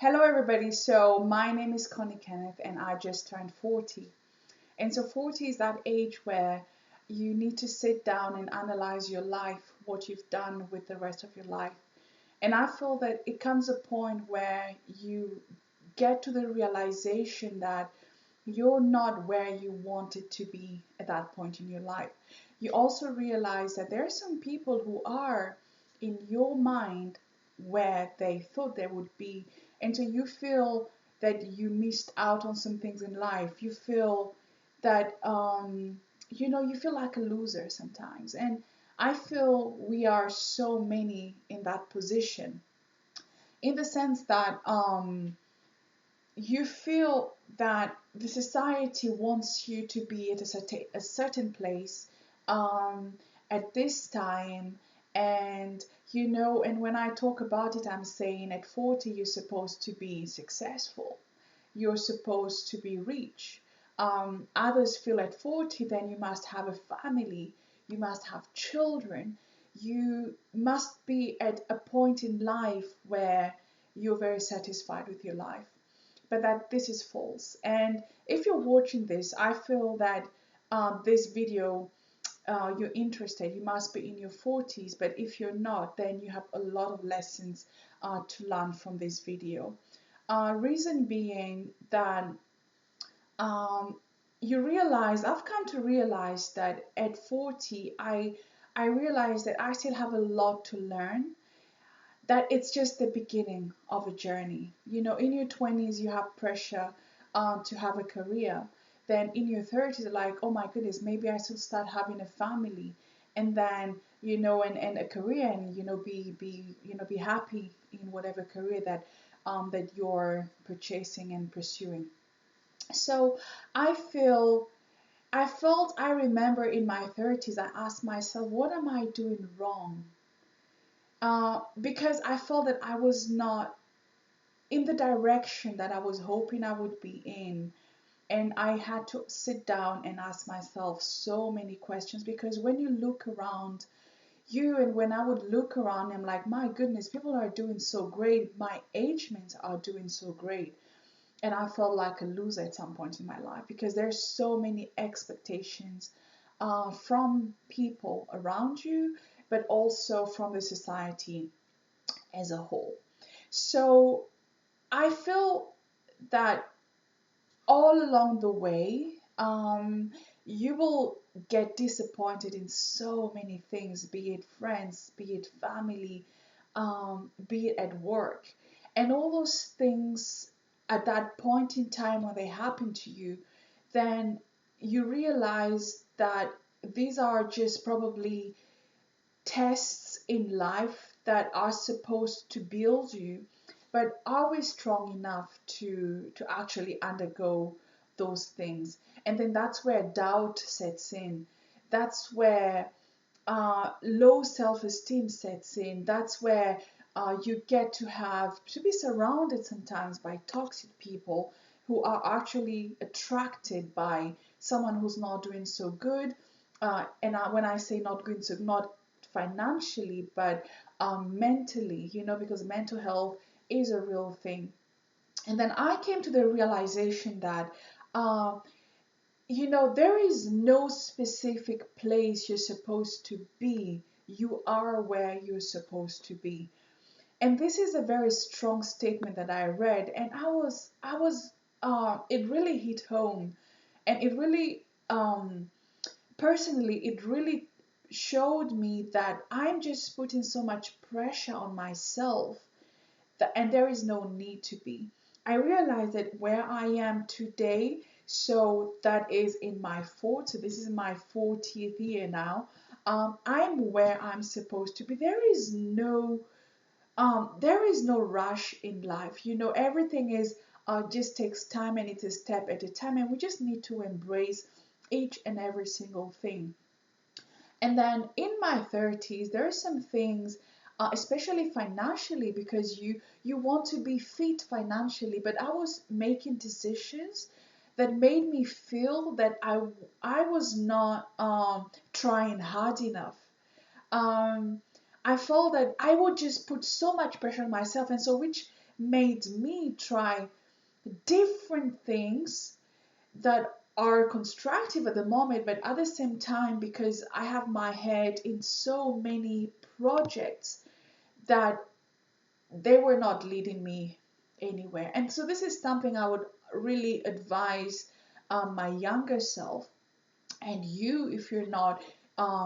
Hello, everybody. So, my name is Connie Kenneth, and I just turned 40. And so, 40 is that age where you need to sit down and analyze your life, what you've done with the rest of your life. And I feel that it comes a point where you get to the realization that you're not where you wanted to be at that point in your life. You also realize that there are some people who are in your mind where they thought they would be. And so you feel that you missed out on some things in life. You feel that, you feel like a loser sometimes. And I feel we are so many in that position in the sense that you feel that the society wants you to be at a certain place um, at this time. And when I talk about it, I'm saying at 40 you're supposed to be successful, you're supposed to be rich. Others feel at 40 then you must have a family, you must have children, you must be at a point in life where you're very satisfied with your life, but that this is false. And if you're watching this, I feel that this video, you're interested, you must be in your 40s, but if you're not, then you have a lot of lessons to learn from this video. Reason being that um, I've come to realize that at 40, I realize that I still have a lot to learn, that it's just the beginning of a journey. In your 20s, you have pressure to have a career. Then in your 30s, like, oh my goodness, maybe I should start having a family. And then, and a career, and, be happy in whatever career that you're purchasing and pursuing. So I feel, I remember in my 30s, I asked myself, what am I doing wrong? Because I felt that I was not in the direction that I was hoping I would be in. And I had to sit down and ask myself so many questions, because when you look around you, and when I would look around, I'm like, my goodness, people are doing so great. My age mates are doing so great. And I felt like a loser at some point in my life, because there's so many expectations from people around you, but also from the society as a whole. So I feel that all along the way, you will get disappointed in so many things, be it friends, be it family, be it at work. And all those things at that point in time when they happen to you, then you realize that these are just probably tests in life that are supposed to build you, but are we strong enough to actually undergo those things? And then that's where doubt sets in. That's where low self-esteem sets in. That's where you get to be surrounded sometimes by toxic people who are actually attracted by someone who's not doing so good. When I say not good, so not financially, but mentally, because mental health is a real thing. And then I came to the realization that, uh, there is no specific place you're supposed to be. You are where you're supposed to be. And this is a very strong statement that I read, and it really hit home, and it really, personally, it really showed me that I'm just putting so much pressure on myself, and there is no need to be. I realize that where I am today, so that is in my 40s, this is my 40th year now. I'm where I'm supposed to be. There is no rush in life. Everything is just takes time, and it's a step at a time, and we just need to embrace each and every single thing. And then in my 30s, there are some things, especially financially, because you want to be fit financially, but I was making decisions that made me feel that I was not trying hard enough. Um, I felt that I would just put so much pressure on myself, and so which made me try different things that are constructive at the moment, but at the same time, because I have my head in so many projects that they were not leading me anywhere. And so this is something I would really advise my younger self, and you, if you're not,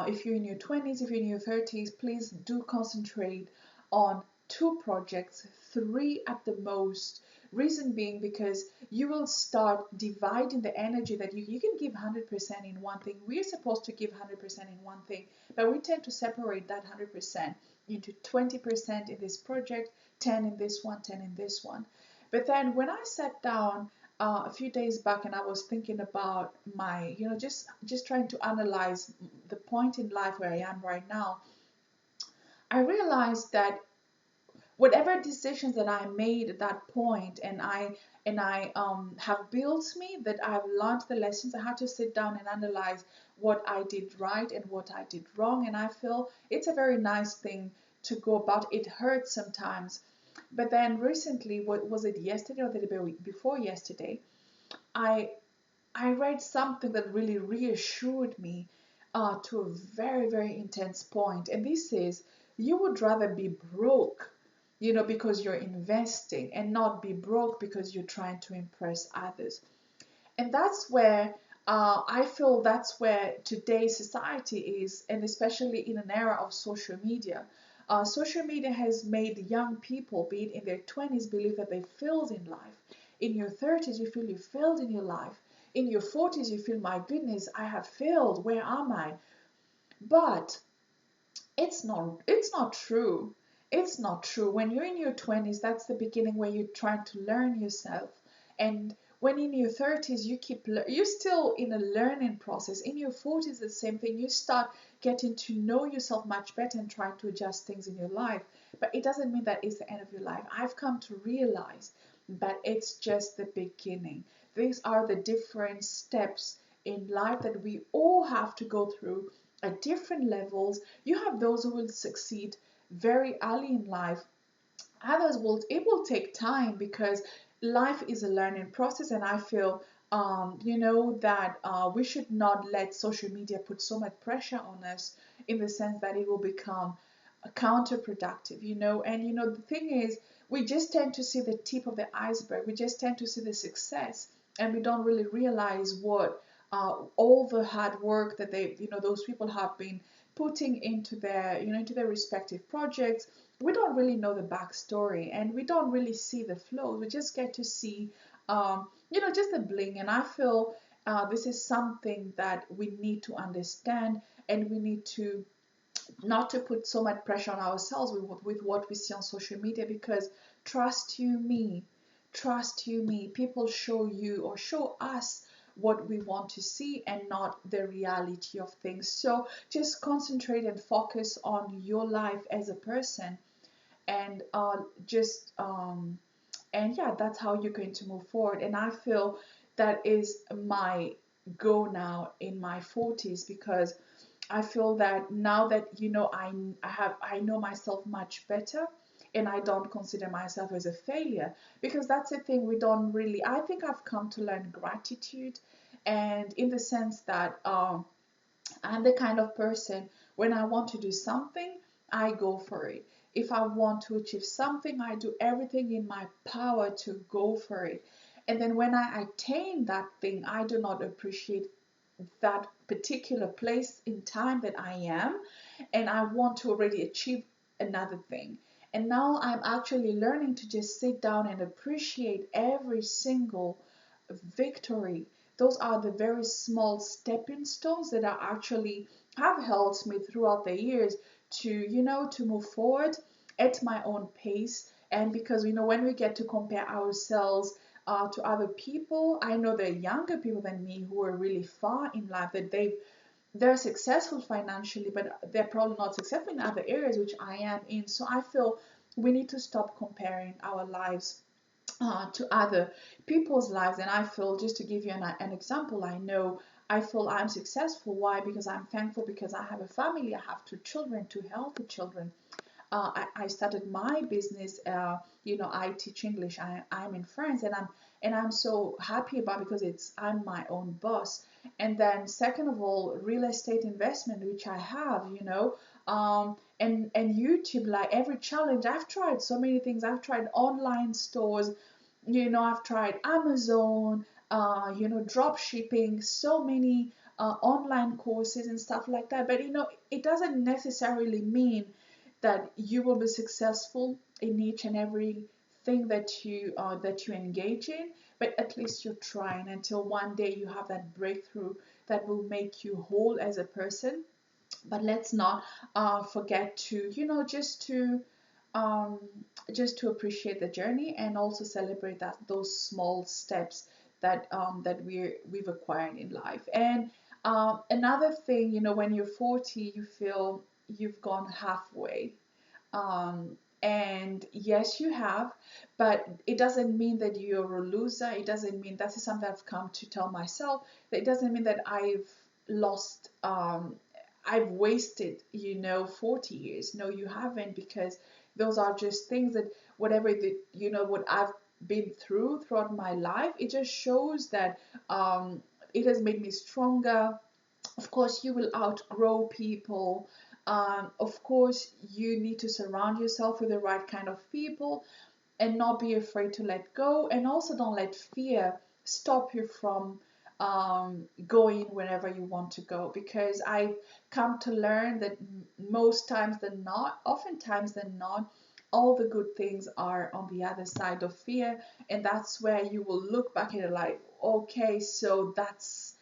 if you're in your 20s, if you're in your 30s, please do concentrate on two projects, three at the most. Reason being because you will start dividing the energy that you can give 100% in one thing. We're supposed to give 100% in one thing, but we tend to separate that 100% into 20% in this project, 10 in this one, 10 in this one. But then when I sat down a few days back and I was thinking about my, just trying to analyze the point in life where I am right now, I realized that whatever decisions that I made at that point, and I have built me, that I've learned the lessons. I had to sit down and analyze what I did right and what I did wrong, and I feel it's a very nice thing to go about. It hurts sometimes, but then recently, what was it, yesterday or the day before yesterday, I I read something that really reassured me to a very, very intense point. And this is, you would rather be broke, because you're investing, and not be broke because you're trying to impress others. And that's where I feel that's where today's society is, and especially in an era of social media. Social media has made young people, be it in their 20s, believe that they failed in life. In your 30s, you feel you failed in your life. In your 40s, you feel, my goodness, I have failed. Where am I? But it's not true. It's not true. When you're in your 20s, that's the beginning where you're trying to learn yourself. And when in your 30s, you're still in a learning process. In your 40s, the same thing. You start getting to know yourself much better and trying to adjust things in your life. But it doesn't mean that it's the end of your life. I've come to realize that it's just the beginning. These are the different steps in life that we all have to go through at different levels. You have those who will succeed very early in life. Others will, it will take time, because life is a learning process. And I feel that we should not let social media put so much pressure on us, in the sense that it will become counterproductive. And the thing is, we just tend to see the tip of the iceberg. We just tend to see the success, and we don't really realize what all the hard work that those people have been putting into their respective projects. We don't really know the backstory, and we don't really see the flow. We just get to see just the bling. And I feel this is something that we need to understand, and we need to not to put so much pressure on ourselves with what we see on social media, because trust you me, people show you or show us what we want to see, and not the reality of things. So just concentrate and focus on your life as a person, and just and yeah, that's how you're going to move forward. And I feel that is my goal now in my 40s, because I feel that now that I know myself much better, and I don't consider myself as a failure, because that's the thing, we don't really. I think I've come to learn gratitude, and in the sense that I'm the kind of person, when I want to do something, I go for it. If I want to achieve something, I do everything in my power to go for it. And then when I attain that thing, I do not appreciate that particular place in time that I am, and I want to already achieve another thing. And now I'm actually learning to just sit down and appreciate every single victory. Those are the very small stepping stones that are actually have helped me throughout the years to move forward at my own pace. And because when we get to compare ourselves to other people, I know there are younger people than me who are really far in life, that they're successful financially, but they're probably not successful in other areas which I am in. So I feel we need to stop comparing our lives to other people's lives. And I feel, just to give you an example, I feel I'm successful. Why? Because I'm thankful, because I have a family. I have two children, two healthy children. I started my business. I teach English. I'm in France, and I'm so happy about, because it's I'm my own boss. And then second of all, real estate investment, which I have, and YouTube. Like every challenge, I've tried so many things. I've tried online stores, I've tried Amazon, drop shipping, so many online courses and stuff like that. But it doesn't necessarily mean that you will be successful in each and every thing that you engage in. But at least you're trying, until one day you have that breakthrough that will make you whole as a person. But let's not forget to, um, just to appreciate the journey, and also celebrate that those small steps that we've acquired in life. And another thing, when you're 40, you feel you've gone halfway. And yes, you have, but it doesn't mean that you're a loser. It doesn't mean, that is something I've come to tell myself, that it doesn't mean that lost, I've wasted, 40 years. No, you haven't, because those are just things that, whatever what I've been throughout my life, it just shows that it has made me stronger. Of course, you will outgrow people. Of course, you need to surround yourself with the right kind of people, and not be afraid to let go. And also, don't let fear stop you from going wherever you want to go. Because I've come to learn that most times than not, oftentimes than not, all the good things are on the other side of fear. And that's where you will look back at it like, okay, so that's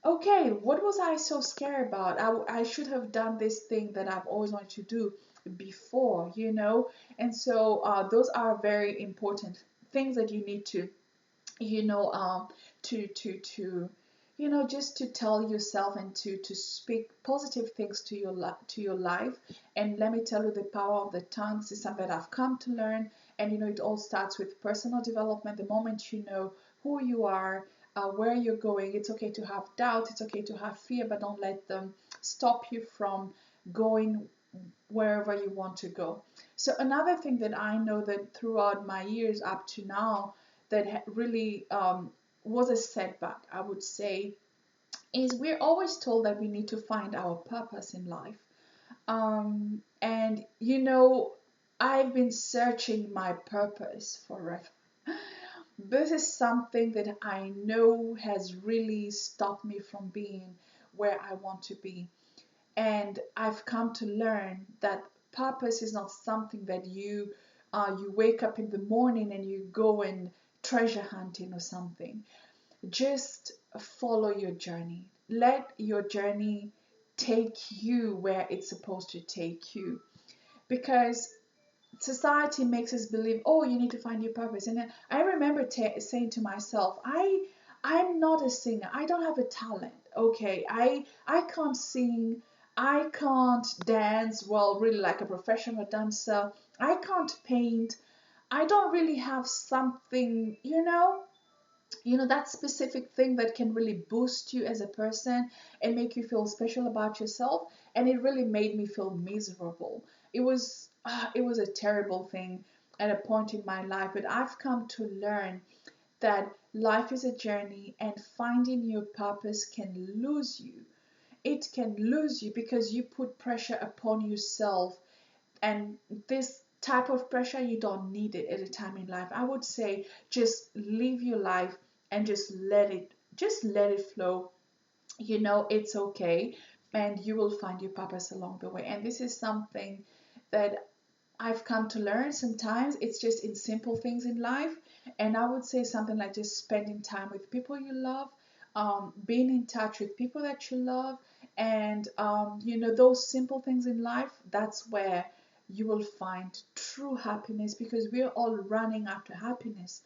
okay, what was I so scared about? I should have done this thing that I've always wanted to do before. And so those are very important things that you need to, you know, um, to just to tell yourself, and to speak positive things to your life. And let me tell you, the power of the tongues is something that I've come to learn. And it all starts with personal development. The moment you know who you are, where you're going, it's okay to have doubt, it's okay to have fear, but don't let them stop you from going wherever you want to go. So another thing that I know, that throughout my years up to now, that really was a setback, I would say, is we're always told that we need to find our purpose in life. And I've been searching my purpose forever. This is something that I know has really stopped me from being where I want to be. And I've come to learn that purpose is not something that you wake up in the morning and you go and treasure hunting or something. Just follow your journey. Let your journey take you where it's supposed to take you. Because society makes us believe, oh, you need to find your purpose. And then I remember saying to myself, I'm not a singer. I don't have a talent. Okay, I can't sing. I can't dance well, really like a professional dancer. I can't paint. I don't really have something, that specific thing that can really boost you as a person and make you feel special about yourself. And it really made me feel miserable. It was a terrible thing at a point in my life. But I've come to learn that life is a journey, and finding your purpose can lose you. It can lose you because you put pressure upon yourself. And this type of pressure, you don't need it at a time in life. I would say just live your life and just let it flow. It's okay, and you will find your purpose along the way. And this is something that I've come to learn. Sometimes it's just in simple things in life. And I would say something like just spending time with people you love, being in touch with people that you love. And, those simple things in life, that's where you will find true happiness, because we're all running after happiness,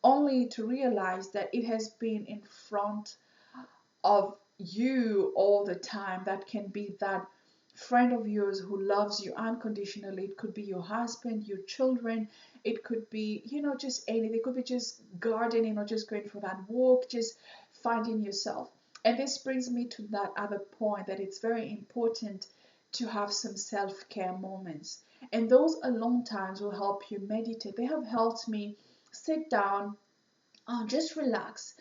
only to realize that it has been in front of you all the time. That can be that friend of yours who loves you unconditionally. It could be your husband, your children. It could be, just anything. It could be just gardening, or just going for that walk, just finding yourself. And this brings me to that other point, that it's very important to have some self-care moments. And those alone times will help you meditate. They have helped me sit down, just relax,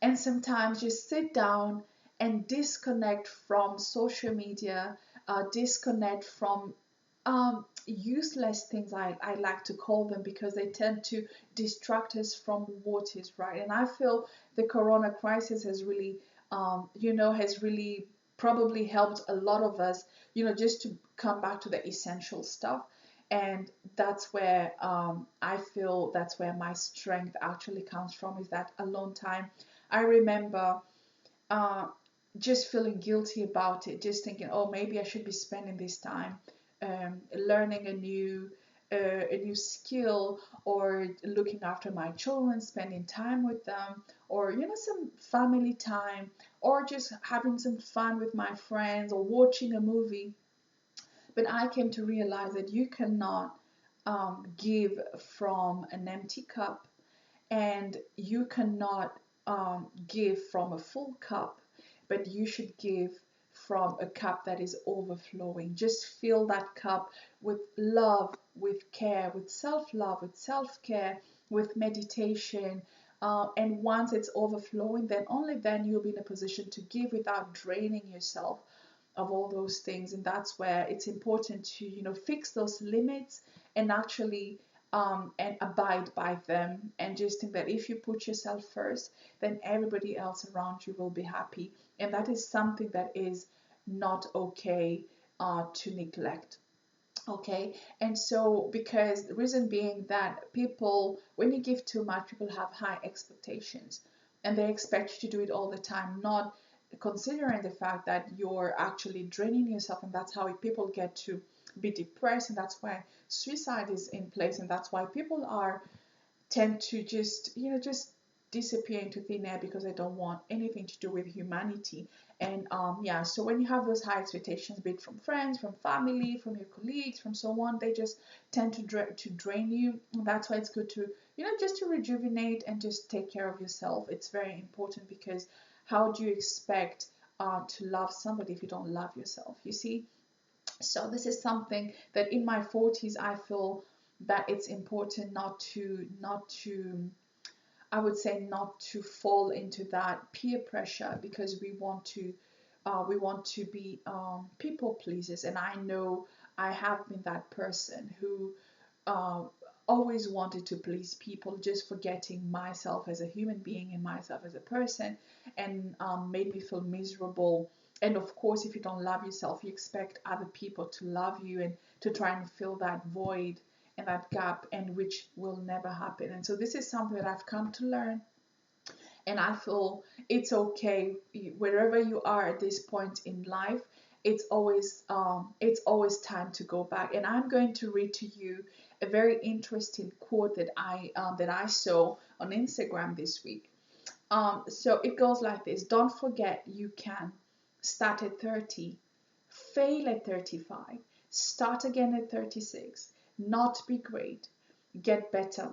and sometimes just sit down and disconnect from social media, disconnect from useless things, I like to call them, because they tend to distract us from what is right. And I feel the corona crisis has really, has really probably helped a lot of us, just to come back to the essential stuff. And that's where I feel that's where my strength actually comes from, is that alone time. I remember uh, just feeling guilty about it, just thinking, oh, maybe I should be spending this time learning a new skill, or looking after my children, spending time with them, or some family time, or just having some fun with my friends, or watching a movie. But I came to realize that you cannot give from an empty cup, and you cannot give from a full cup, but you should give from a cup that is overflowing. Just fill that cup with love, with care, with self love, with self care, with meditation. And once it's overflowing, then only then you'll be in a position to give without draining yourself of all those things. And that's where it's important to fix those limits, and actually and abide by them, and just think that if you put yourself first, then everybody else around you will be happy. And that is something that is not okay to neglect. Okay, and so, because the reason being that people, when you give too much, people have high expectations, and they expect you to do it all the time, not considering the fact that you're actually draining yourself. And that's how people get to be depressed, and that's why suicide is in place, and that's why people are tend to just disappear into thin air, because they don't want anything to do with humanity. And yeah, so when you have those high expectations, be it from friends, from family, from your colleagues, from so on, they just tend to drain you. And that's why it's good to just to rejuvenate and just take care of yourself. It's very important, because how do you expect to love somebody if you don't love yourself, you see? So this is something that in my 40s I feel that it's important not to I would say not to fall into that peer pressure, because we want to be people pleasers. And I know I have been that person who uh, always wanted to please people, just forgetting myself as a human being and myself as a person, and made me feel miserable. And of course, if you don't love yourself, you expect other people to love you, and to try and fill that void and that gap, and which will never happen. And so this is something that I've come to learn, and I feel it's okay wherever you are at this point in life. It's always time to go back. And I'm going to read to you a very interesting quote that I saw on Instagram this week. So it goes like this: don't forget you can start at 30, fail at 35, start again at 36, not be great, get better,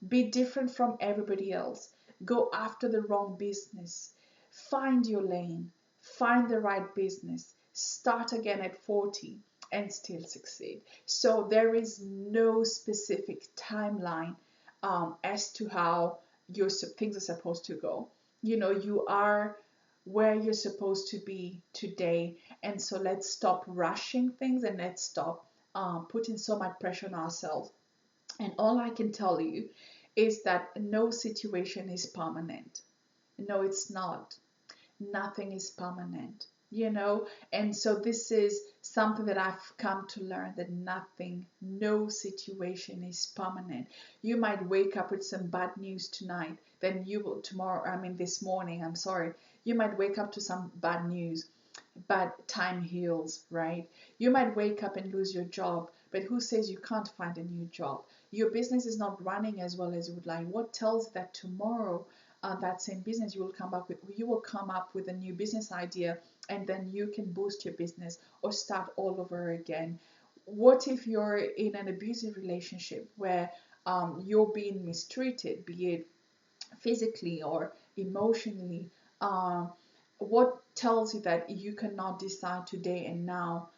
be different from everybody else, go after the wrong business, find your lane, find the right business, start again at 40 and still succeed. So there is no specific timeline as to how your things are supposed to go. You are where you're supposed to be today. And so let's stop rushing things, and let's stop putting so much pressure on ourselves. And all I can tell you is that no situation is permanent. No, it's not. Nothing is permanent. And so this is something that I've come to learn, that no situation is permanent. You might wake up with some bad news tonight, then you will this morning, I'm sorry, you might wake up to some bad news, but time heals, right? You might wake up and lose your job, but who says you can't find a new job? Your business is not running as well as you would like. What tells you that tomorrow that same business you will come up with a new business idea, and then you can boost your business or start all over again? What if you're in an abusive relationship where you're being mistreated, be it physically or emotionally? What tells you that you cannot decide today and now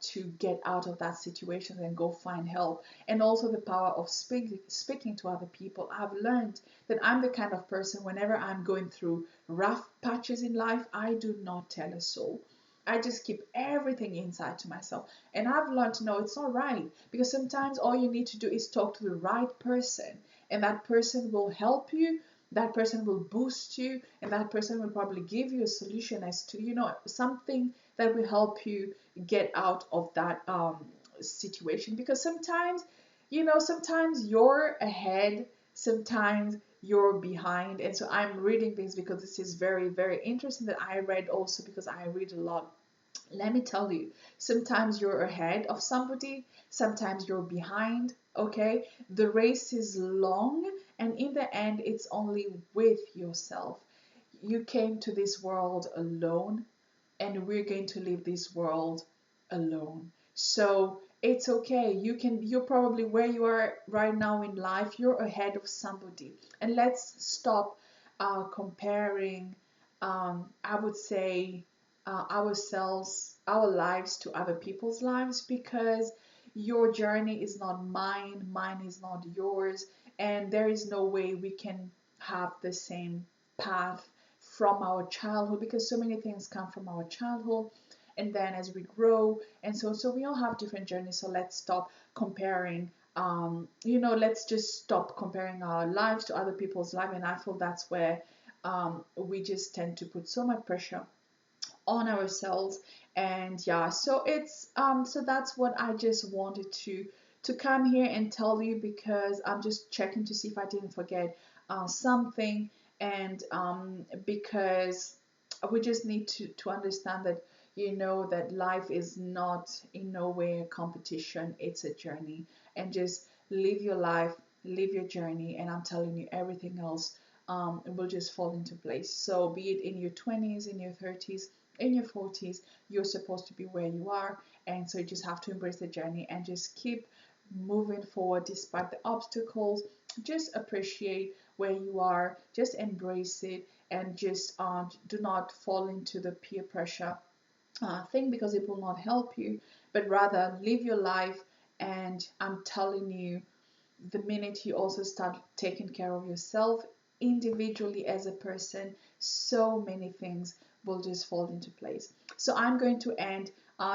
to get out of that situation and go find help. And also the power of speaking to other people. I've learned that I'm the kind of person, whenever I'm going through rough patches in life, I do not tell a soul. I just keep everything inside to myself. And I've learned to know it's all right, because sometimes all you need to do is talk to the right person, and that person will help you. That person will boost you, and that person will probably give you a solution as to, something that will help you get out of that situation. Because sometimes, sometimes you're ahead, sometimes you're behind. And so I'm reading this because this is very, very interesting, that I read also because I read a lot. Let me tell you, sometimes you're ahead of somebody, sometimes you're behind. Okay, the race is long, and in the end it's only with yourself. You came to this world alone, and we're going to leave this world alone. So it's okay. You're probably where you are right now in life, you're ahead of somebody. And let's stop comparing, I would say, ourselves, our lives to other people's lives, because your journey is not mine, mine is not yours, and there is no way we can have the same path from our childhood, because so many things come from our childhood and then as we grow. And so we all have different journeys. So let's stop comparing. Let's just stop comparing our lives to other people's lives. And I feel that's where we just tend to put so much pressure on ourselves. And yeah, so it's so that's what I just wanted to come here and tell you, because I'm just checking to see if I didn't forget something. And because we just need to understand that, that life is not in no way a competition, it's a journey. And just live your life, live your journey, and I'm telling you, everything else will just fall into place. So be it in your 20s, in your 30s, in your 40s, you're supposed to be where you are. And so you just have to embrace the journey and just keep moving forward despite the obstacles. Just appreciate where you are, just embrace it, and just do not fall into the peer pressure thing, because it will not help you, but rather live your life. And I'm telling you, the minute you also start taking care of yourself individually as a person, so many things will just fall into place. So I'm going to end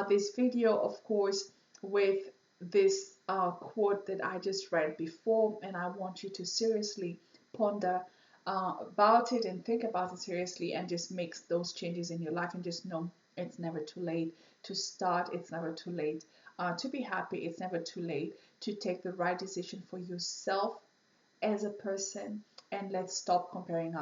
this video, of course, with this quote that I just read before, and I want you to seriously ponder about it and think about it seriously, and just make those changes in your life, and just know it's never too late to start. It's never too late to be happy. It's never too late to take the right decision for yourself as a person. And let's stop comparing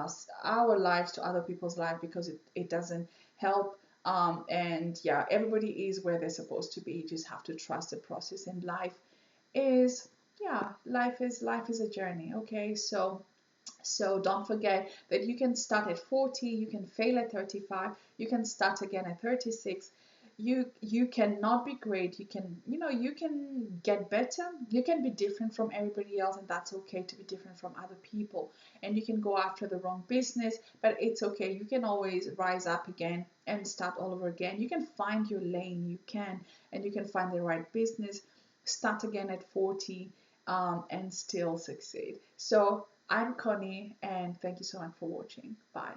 our lives to other people's lives, because it doesn't help. And yeah, everybody is where they're supposed to be. You just have to trust the process. And is life is a journey. Okay, so don't forget that you can start at 40, you can fail at 35, you can start again at 36. You cannot be great. You can get better. You can be different from everybody else, and that's okay to be different from other people. And you can go after the wrong business, but it's okay. You can always rise up again and start all over again. You can find your lane. And you can find the right business, start again at 40, and still succeed. So I'm Connie, and thank you so much for watching. Bye.